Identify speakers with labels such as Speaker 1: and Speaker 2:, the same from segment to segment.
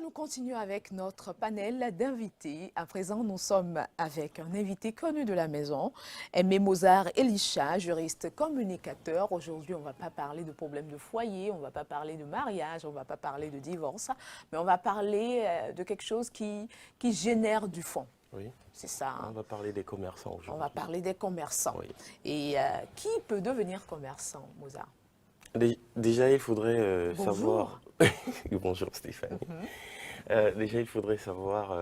Speaker 1: nous continuons avec notre panel d'invités. À présent, nous sommes avec un invité connu de la maison, Aimé Mozart Elisha, juriste communicateur. Aujourd'hui, on ne va pas parler de problèmes de foyer, on ne va pas parler de mariage, on ne va pas parler de divorce, mais on va parler de quelque chose qui génère du fonds.
Speaker 2: Oui.
Speaker 1: C'est ça.
Speaker 2: On va parler des commerçants aujourd'hui.
Speaker 1: On va parler des commerçants.
Speaker 2: Oui.
Speaker 1: Et qui peut devenir commerçant, Mozart?
Speaker 2: Déjà, il faudrait
Speaker 1: Bonjour.
Speaker 2: savoir... Bonjour Stéphanie. Déjà, il faudrait savoir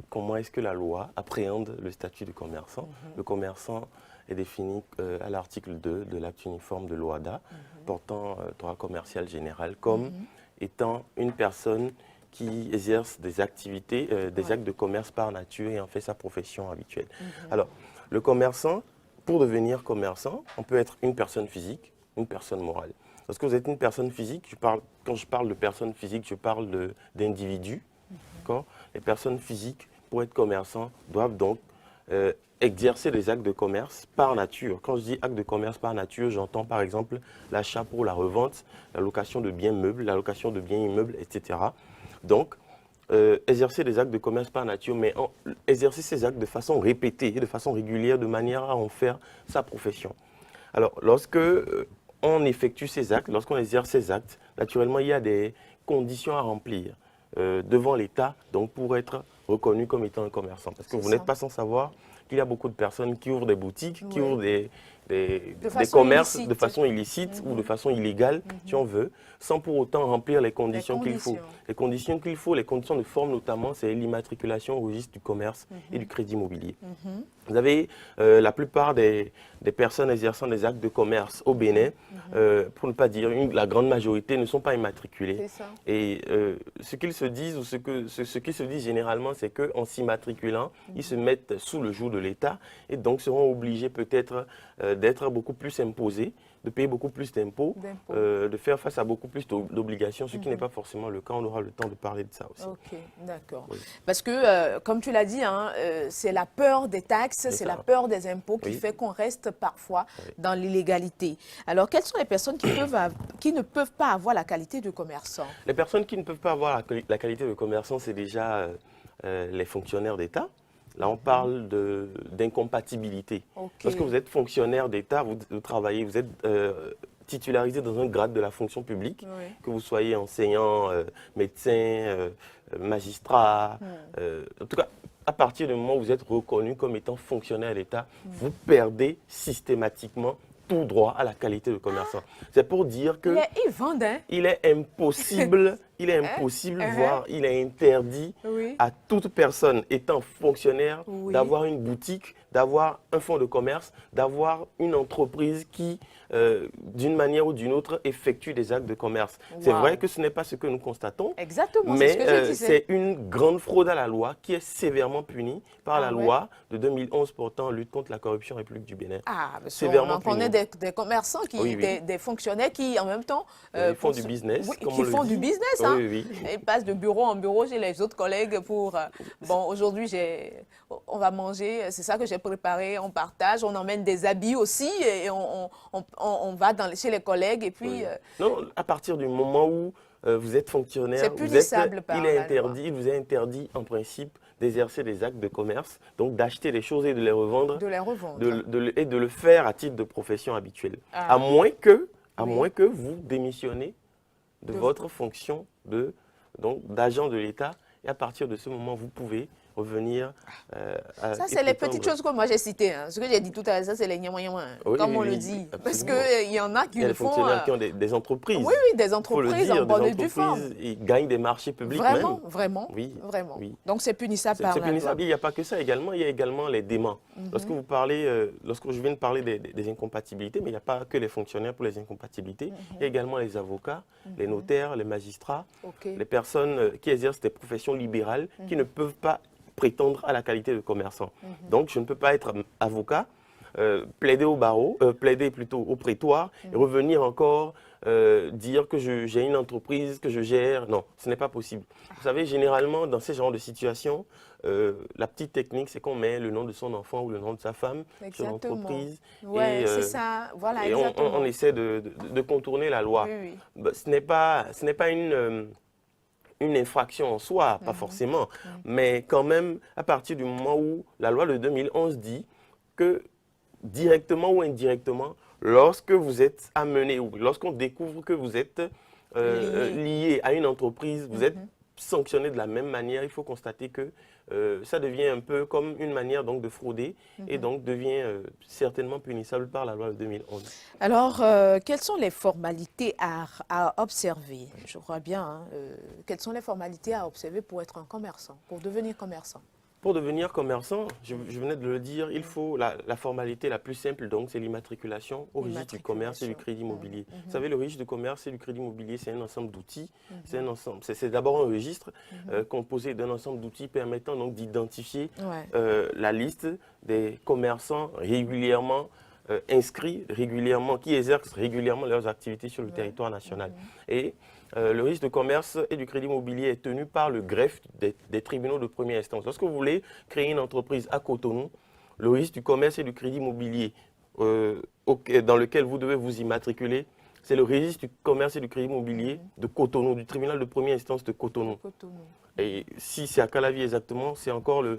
Speaker 2: comment est-ce que la loi appréhende le statut de commerçant. Le commerçant est défini à l'article 2 de l'acte uniforme de l'OHADA, portant droit commercial général, comme étant une personne qui exerce des activités, des actes de commerce par nature et en fait sa profession habituelle. Alors, le commerçant, pour devenir commerçant, on peut être une personne physique, une personne morale. Lorsque vous êtes une personne physique, quand je parle de personne physique, je parle d'individus. Les personnes physiques, pour être commerçants, doivent donc exercer des actes de commerce par nature. Quand je dis actes de commerce par nature, j'entends par exemple l'achat pour la revente, la location de biens meubles, la location de biens immeubles, etc. Donc, exercer des actes de commerce par nature, mais exercer ces actes de façon répétée, de façon régulière, de manière à en faire sa profession. Alors, lorsque on effectue ces actes, lorsqu'on exerce ces actes, naturellement, il y a des conditions à remplir devant l'État, donc pour être reconnu comme étant un commerçant. Parce que vous n'êtes pas sans savoir qu'il y a beaucoup de personnes qui ouvrent des boutiques, qui ouvrent des commerces de façon illicite ou de façon illégale, si on veut, sans pour autant remplir les conditions qu'il faut. Les conditions qu'il faut, les conditions de forme notamment, c'est l'immatriculation au registre du commerce et du crédit immobilier. Vous avez la plupart des personnes exerçant des actes de commerce au Bénin, pour ne pas dire la grande majorité, ne sont pas immatriculées. Et ce qu'ils se disent, ou ce qu'ils se disent généralement, c'est qu'en s'immatriculant, ils se mettent sous le joug de l'État et donc seront obligés peut-être d'être beaucoup plus imposés, de payer beaucoup plus d'impôts, de faire face à beaucoup plus d'obligations, ce qui n'est pas forcément le cas. On aura le temps de parler de ça aussi.
Speaker 1: Ok, d'accord. Oui. Parce que, comme tu l'as dit, hein, c'est la peur des taxes, c'est la peur des impôts qui fait qu'on reste parfois dans l'illégalité. Alors, quelles sont les personnes qui ne peuvent pas avoir la qualité de commerçant?
Speaker 2: Les personnes qui ne peuvent pas avoir la qualité de commerçant, c'est déjà les fonctionnaires d'État. Là, on parle d'incompatibilité. Lorsque vous êtes fonctionnaire d'État, vous travaillez, vous êtes titularisé dans un grade de la fonction publique, que vous soyez enseignant, médecin, magistrat. En tout cas, à partir du moment où vous êtes reconnu comme étant fonctionnaire d'État, vous perdez systématiquement tout droit à la qualité de commerçant. C'est pour dire que il est impossible, voire il est interdit à toute personne étant fonctionnaire d'avoir une boutique, d'avoir un fonds de commerce, d'avoir une entreprise qui, d'une manière ou d'une autre, effectue des actes de commerce. C'est vrai que ce n'est pas ce que nous constatons, mais c'est une grande fraude à la loi qui est sévèrement punie par la loi de 2011 portant lutte contre la corruption République du Bénin.
Speaker 1: Sévèrement punie. Des commerçants, des fonctionnaires qui, en même temps,
Speaker 2: font du business.
Speaker 1: Qui font du business. Hein. Ils passent de bureau en bureau chez les autres collègues pour... bon, aujourd'hui, on va manger, c'est ça que j'ai préparé, on partage, on emmène des habits aussi et on va chez les collègues et puis...
Speaker 2: Non, à partir du moment où vous êtes fonctionnaire, il vous est interdit en principe d'exercer des actes de commerce, donc d'acheter des choses et de les revendre, et de le faire à titre de profession habituelle. À moins que vous démissionnez de votre fonction d'agent de l'État, et à partir de ce moment, vous pouvez revenir
Speaker 1: ça, c'est les petites choses que moi j'ai citées. Hein. Ce que j'ai dit tout à l'heure, ça, c'est les comme on le dit. Absolument. Parce qu'il y en a qui le font...
Speaker 2: Il y a des fonctionnaires qui ont des entreprises.
Speaker 1: Oui, des entreprises en bonne et due forme.
Speaker 2: Ils gagnent des marchés publics
Speaker 1: Vraiment. Donc, c'est punissable par la loi.
Speaker 2: Il n'y a pas que ça également, il y a également les déments. Lorsque je viens de parler des incompatibilités, mais il n'y a pas que les fonctionnaires pour les incompatibilités, il y a également les avocats, les notaires, les magistrats, les personnes qui exercent des professions libérales qui ne peuvent pas prétendre à la qualité de commerçant. Donc, je ne peux pas être avocat, plaider au barreau, plaider plutôt au prétoire et revenir encore dire que j'ai une entreprise, que je gère. Non, ce n'est pas possible. Vous savez, généralement, dans ce genre de situation, la petite technique, c'est qu'on met le nom de son enfant ou le nom de sa femme sur l'entreprise.
Speaker 1: Oui, c'est ça. Voilà,
Speaker 2: et on essaie de contourner la loi. Ce n'est pas une infraction en soi, pas forcément, mais quand même, à partir du moment où la loi de 2011 dit que directement ou indirectement, lorsque vous êtes amené ou lorsqu'on découvre que vous êtes lié à une entreprise, vous êtes sanctionné de la même manière, il faut constater que ça devient un peu comme une manière donc de frauder et donc devient certainement punissable par la loi de 2011.
Speaker 1: Alors, quelles sont les formalités à observer? Je crois bien, hein, quelles sont les formalités à observer pour être un commerçant, pour devenir commerçant?
Speaker 2: Pour devenir commerçant, je venais de le dire, il faut la formalité la plus simple, donc c'est l'immatriculation au registre du commerce et du crédit immobilier. Vous savez, le registre du commerce et du crédit immobilier, c'est un ensemble d'outils. C'est d'abord un registre composé d'un ensemble d'outils permettant donc d'identifier la liste des commerçants régulièrement inscrits, qui exercent régulièrement leurs activités sur le territoire national. Et le registre de commerce et du crédit immobilier est tenu par le greffe des tribunaux de première instance. Lorsque vous voulez créer une entreprise à Cotonou, le registre du commerce et du crédit immobilier dans lequel vous devez vous immatriculer, c'est le registre du commerce et du crédit immobilier de Cotonou, du tribunal de première instance de Cotonou. Et si c'est à Calavi exactement, c'est encore le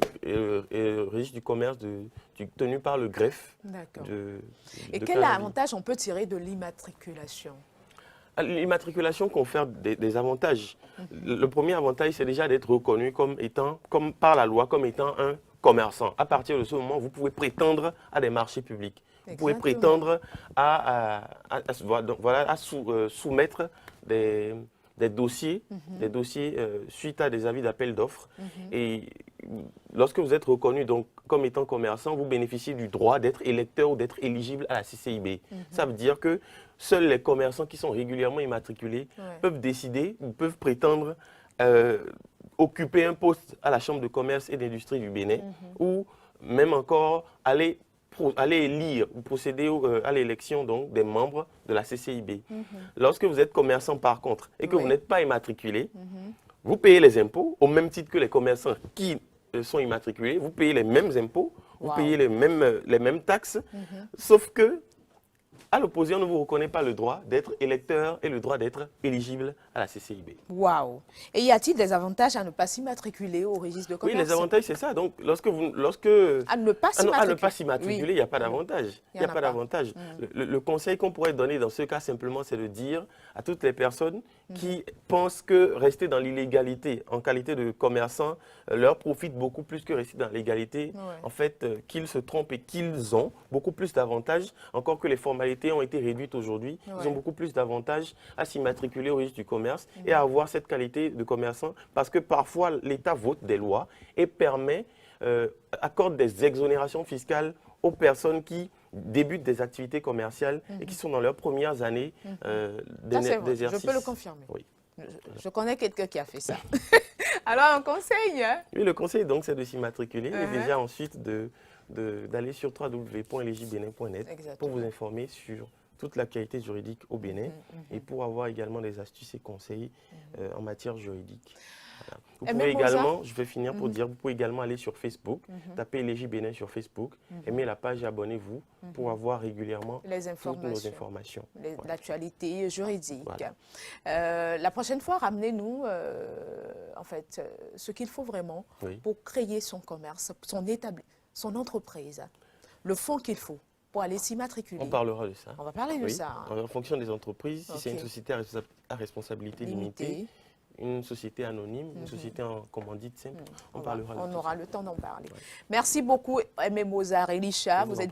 Speaker 2: registre du commerce tenu par le greffe.
Speaker 1: Et quel avantage on peut tirer de l'immatriculation?
Speaker 2: L'immatriculation confère des avantages. Le premier avantage, c'est déjà d'être reconnu comme par la loi, comme étant un commerçant. À partir de ce moment, vous pouvez prétendre à des marchés publics. Vous pouvez prétendre à soumettre des dossiers, suite à des avis d'appel d'offres. Et lorsque vous êtes reconnu donc, comme étant commerçant, vous bénéficiez du droit d'être électeur ou d'être éligible à la CCIB. Ça veut dire que seuls les commerçants qui sont régulièrement immatriculés peuvent décider ou peuvent prétendre occuper un poste à la Chambre de commerce et d'industrie du Bénin ou même encore aller élire ou procéder à l'élection des membres de la CCIB. Lorsque vous êtes commerçant par contre et que vous n'êtes pas immatriculé, vous payez les impôts au même titre que les commerçants qui sont immatriculés, vous payez les mêmes impôts, vous payez les mêmes taxes, sauf que à l'opposé, on ne vous reconnaît pas le droit d'être électeur et le droit d'être éligible à la CCIB.
Speaker 1: Waouh! Et y a-t-il des avantages à ne pas s'immatriculer au registre de commerce?
Speaker 2: Oui, les avantages, c'est ça. Donc, à ne pas s'immatriculer, il n'y a pas d'avantage. Il n'y a pas d'avantage. Le conseil qu'on pourrait donner dans ce cas, simplement, c'est de dire à toutes les personnes qui pensent que rester dans l'illégalité en qualité de commerçant leur profite beaucoup plus que rester dans l'égalité. En fait, qu'ils se trompent et qu'ils ont beaucoup plus d'avantages, encore que les formalités ont été réduites aujourd'hui. Ils ont beaucoup plus d'avantages à s'immatriculer au registre du commerce et à avoir cette qualité de commerçant parce que parfois l'État vote des lois et accorde des exonérations fiscales aux personnes qui débutent des activités commerciales et qui sont dans leurs premières années d'exercice.
Speaker 1: Je peux le confirmer.
Speaker 2: Oui.
Speaker 1: Je connais quelqu'un qui a fait ça. Alors, un conseil, hein?
Speaker 2: Oui, le conseil, donc, c'est de s'immatriculer et déjà ensuite d'aller sur www.legibénin.net pour vous informer sur toute l'actualité juridique au Bénin et pour avoir également des astuces et conseils en matière juridique. Voilà. Vous pouvez également, je vais finir pour dire, vous pouvez également aller sur Facebook, taper Légi Bénin sur Facebook, aimer la page et abonnez-vous pour avoir régulièrement toutes nos informations.
Speaker 1: L'actualité juridique. Voilà. La prochaine fois, ramenez-nous en fait ce qu'il faut vraiment pour créer son commerce, son entreprise, le fonds qu'il faut pour aller s'immatriculer.
Speaker 2: On parlera de ça.
Speaker 1: On va parler de ça.
Speaker 2: En fonction des entreprises, si c'est une société à responsabilité limitée, une société anonyme, une société en commandite simple, on parlera de ça.
Speaker 1: On aura le temps d'en parler. Merci beaucoup, Aimé Mozart Elisha. Vous êtes